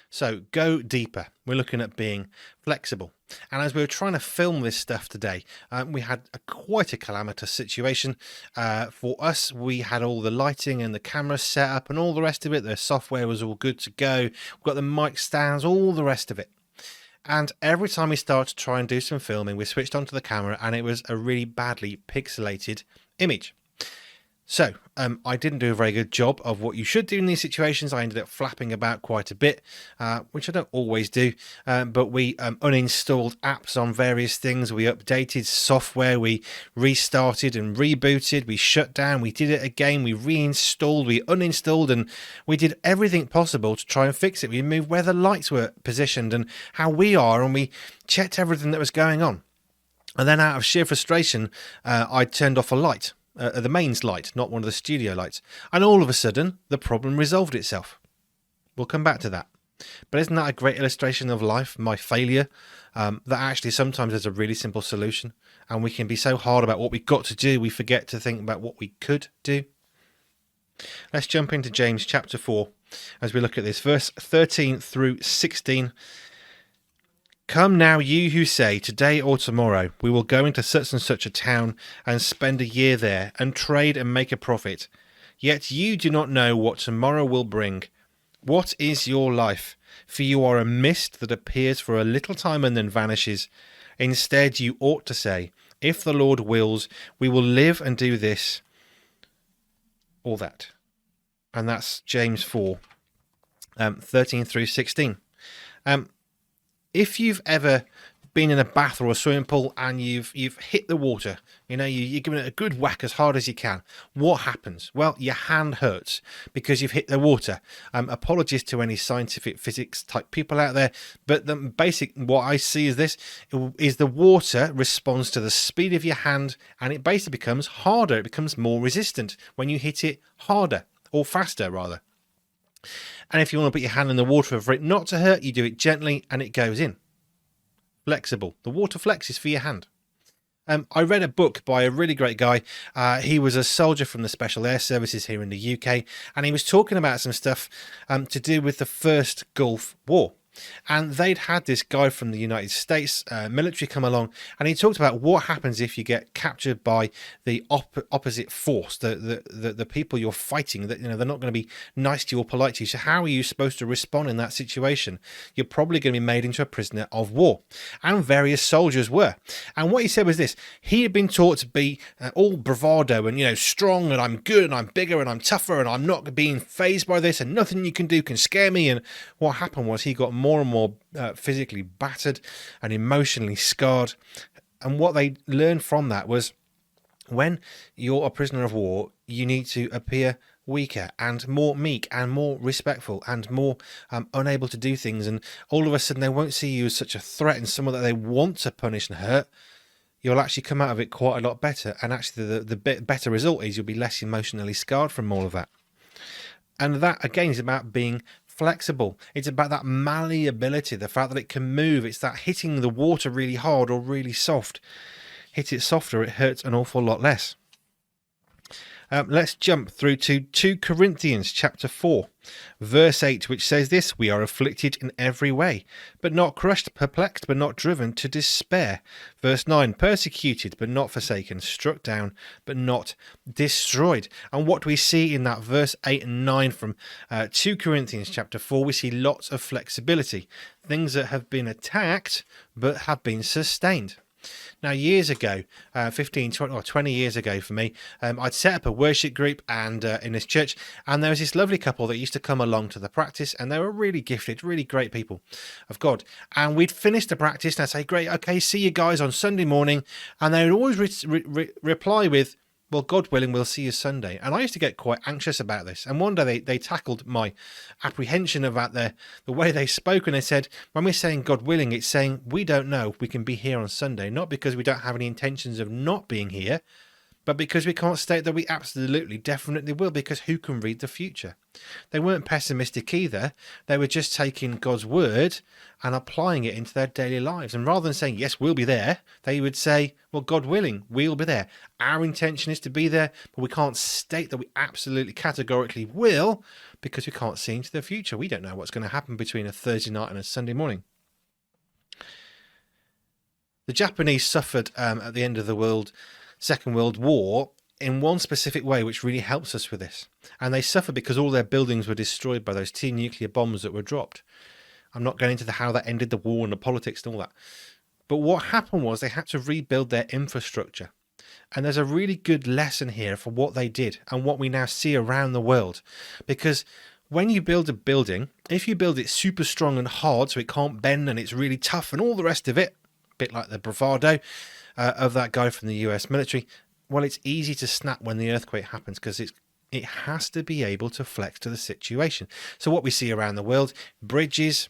So go deeper. We're looking at being flexible. And as we were trying to film this stuff today, we had quite a calamitous situation. For us, we had all the lighting and the camera set up and all the rest of it. The software was all good to go. We've got the mic stands, all the rest of it. And every time we started to try and do some filming, we switched onto the camera and it was a really badly pixelated image. So I didn't do a very good job of what you should do in these situations. I ended up flapping about quite a bit, which I don't always do. But we uninstalled apps on various things. We updated software. We restarted and rebooted. We shut down. We did it again. We reinstalled. We uninstalled. And we did everything possible to try and fix it. We moved where the lights were positioned and how we are. And we checked everything that was going on. And then out of sheer frustration, I turned off a light. The mains light, not one of the studio lights. And all of a sudden, the problem resolved itself. We'll come back to that. But isn't that a great illustration of life, my failure? That actually sometimes there's a really simple solution. And we can be so hard about what we've got to do, we forget to think about what we could do. Let's jump into James chapter 4 as we look at this. Verse 13 through 16. Come now, you who say, today or tomorrow, we will go into such and such a town and spend a year there and trade and make a profit. Yet you do not know what tomorrow will bring. What is your life? For you are a mist that appears for a little time and then vanishes. Instead, you ought to say, if the Lord wills, we will live and do this or that. And that's James 4, 13 through 16. If you've ever been in a bath or a swimming pool and you've hit the water, you're giving it a good whack as hard as you can, what happens? Well, your hand hurts because you've hit the water. Apologies to any scientific physics type people out there, but the basic, what I see is this, is the water responds to the speed of your hand and it basically becomes harder. It becomes more resistant when you hit it harder or faster rather. And if you want to put your hand in the water for it not to hurt, you do it gently and it goes in. Flexible. The water flexes for your hand. I read a book by a really great guy. He was a soldier from the Special Air Services here in the UK, and he was talking about some stuff to do with the first Gulf War. And they'd had this guy from the United States military come along, and he talked about what happens if you get captured by the opposite force, the people you're fighting. That they're not going to be nice to you or polite to you. So how are you supposed to respond in that situation? You're probably going to be made into a prisoner of war, and various soldiers were. And what he said was this: he had been taught to be all bravado and strong, and I'm good, and I'm bigger, and I'm tougher, and I'm not being fazed by this, and nothing you can do can scare me. And what happened was he got more and more physically battered and emotionally scarred. And what they learned from that was when you're a prisoner of war, you need to appear weaker and more meek and more respectful and more unable to do things. And all of a sudden they won't see you as such a threat and someone that they want to punish and hurt. You'll actually come out of it quite a lot better. And actually the better result is you'll be less emotionally scarred from all of that. And that, again, is about being flexible. It's about that malleability, the fact that it can move. It's that hitting the water really hard or really soft. Hit it softer, it hurts an awful lot less. Let's jump through to 2 Corinthians chapter 4, verse 8, which says this: we are afflicted in every way, but not crushed, perplexed, but not driven to despair. Verse 9, persecuted, but not forsaken, struck down, but not destroyed. And what we see in that verse 8 and 9 from 2 Corinthians chapter 4, we see lots of flexibility. Things that have been attacked, but have been sustained. Now, years ago, 15, 20, or 20 years ago for me, I'd set up a worship group and in this church, and there was this lovely couple that used to come along to the practice, and they were really gifted, really great people of God. And we'd finish the practice, and I'd say, great, okay, see you guys on Sunday morning. And they would always reply with, well, God willing, we'll see you Sunday. And I used to get quite anxious about this. And one day they tackled my apprehension about the way they spoke. And they said, when we're saying God willing, it's saying we don't know if we can be here on Sunday, not because we don't have any intentions of not being here, But because we can't state that we absolutely, definitely will, because who can read the future? They weren't pessimistic either. They were just taking God's word and applying it into their daily lives. And rather than saying, yes, we'll be there, they would say, well, God willing, we'll be there. Our intention is to be there, but we can't state that we absolutely categorically will because we can't see into the future. We don't know what's going to happen between a Thursday night and a Sunday morning. The Japanese suffered at the end of the Second World War in one specific way, which really helps us with this. And they suffered because all their buildings were destroyed by those 2 nuclear bombs that were dropped. I'm not going into how that ended the war and the politics and all that. But what happened was they had to rebuild their infrastructure. And there's a really good lesson here for what they did and what we now see around the world. Because when you build a building, if you build it super strong and hard so it can't bend and it's really tough and all the rest of it, a bit like the bravado of that guy from the US military, well, it's easy to snap when the earthquake happens because it has to be able to flex to the situation. So what we see around the world, bridges,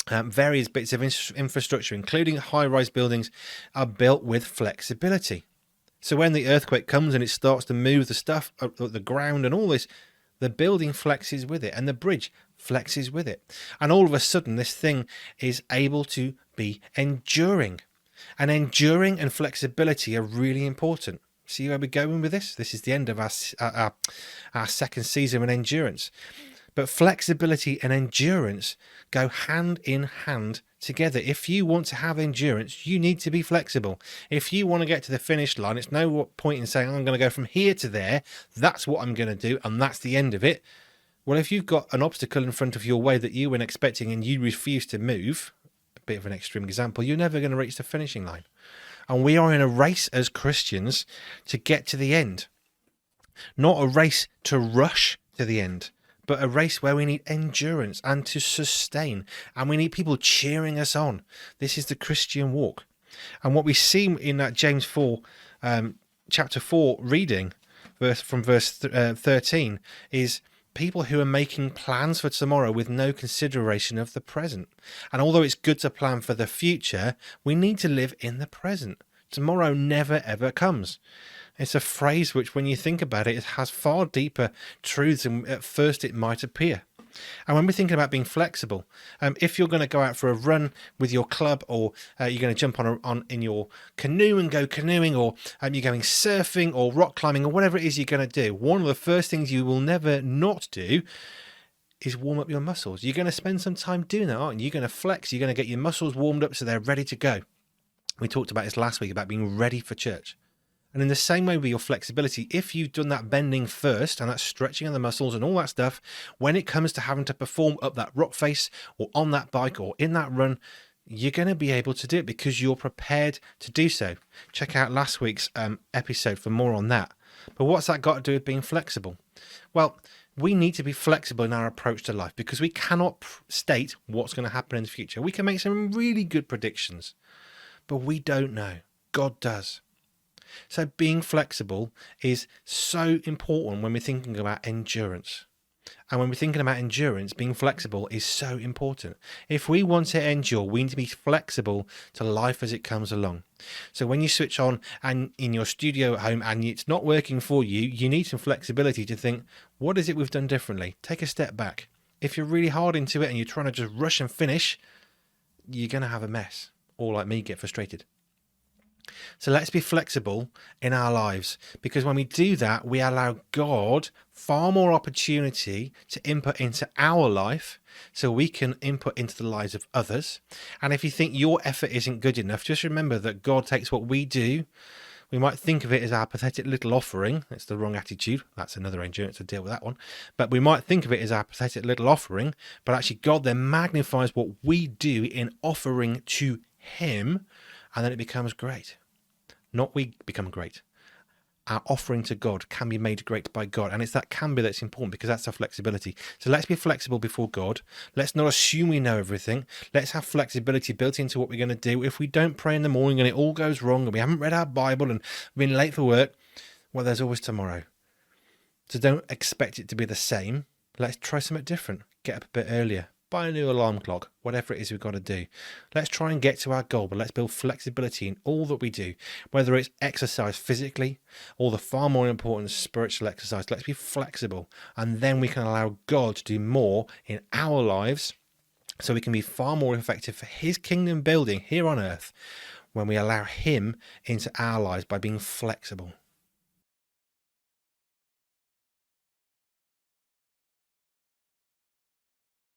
various bits of infrastructure, including high-rise buildings, are built with flexibility. So when the earthquake comes and it starts to move the stuff up the ground and all this, the building flexes with it and the bridge flexes with it. And all of a sudden, this thing is able to be enduring. And enduring and flexibility are really important. See where we're going with this? This is the end of our second season of endurance. But flexibility and endurance go hand in hand together. If you want to have endurance, you need to be flexible. If you want to get to the finish line, it's no point in saying, I'm going to go from here to there. That's what I'm going to do. And that's the end of it. Well, if you've got an obstacle in front of your way that you weren't expecting and you refuse to move, a bit of an extreme example, you're never going to reach the finishing line. And we are in a race as Christians to get to the end. Not a race to rush to the end, but a race where we need endurance and to sustain. And we need people cheering us on. This is the Christian walk. And what we see in that James 4, chapter 4 reading, from verse 13, is people who are making plans for tomorrow with no consideration of the present. And although it's good to plan for the future, we need to live in the present. Tomorrow never, ever comes. It's a phrase which, when you think about it, it has far deeper truths than at first it might appear. And when we're thinking about being flexible, if you're going to go out for a run with your club, or you're going to jump on in your canoe and go canoeing, or you're going surfing or rock climbing or whatever it is you're going to do, one of the first things you will never not do is warm up your muscles. You're going to spend some time doing that, aren't you? You're going to flex. You're going to get your muscles warmed up so they're ready to go. We talked about this last week about being ready for church. And in the same way with your flexibility, if you've done that bending first and that stretching of the muscles and all that stuff, when it comes to having to perform up that rock face or on that bike or in that run, you're going to be able to do it because you're prepared to do so. Check out last week's episode for more on that. But what's that got to do with being flexible? Well, we need to be flexible in our approach to life because we cannot state what's going to happen in the future. We can make some really good predictions, but we don't know. God does. So being flexible is so important when we're thinking about endurance. And when we're thinking about endurance, being flexible is so important. If we want to endure, we need to be flexible to life as it comes along. So when you switch on and in your studio at home and it's not working for you, you need some flexibility to think, what is it we've done differently? Take a step back. If you're really hard into it and you're trying to just rush and finish, you're going to have a mess. Or like me, get frustrated. So let's be flexible in our lives, because when we do that, we allow God far more opportunity to input into our life so we can input into the lives of others. And if you think your effort isn't good enough, just remember that God takes what we do. We might think of it as our pathetic little offering. That's the wrong attitude. That's another endurance to deal with that one. But we might think of it as our pathetic little offering, but actually God then magnifies what we do in offering to Him, and then it becomes great. Not we become great. Our offering to God can be made great by God. And it's that can be that's important, because that's our flexibility. So let's be flexible before God. Let's not assume we know everything. Let's have flexibility built into what we're going to do. If we don't pray in the morning and it all goes wrong and we haven't read our Bible and been late for work, well, there's always tomorrow. So don't expect it to be the same. Let's try something different. Get up a bit earlier. buy a new alarm clock, whatever it is we've got to do. Let's try and get to our goal, but let's build flexibility in all that we do, whether it's exercise physically or the far more important spiritual exercise. Let's be flexible, and then we can allow God to do more in our lives so we can be far more effective for his kingdom building here on earth when we allow him into our lives by being flexible.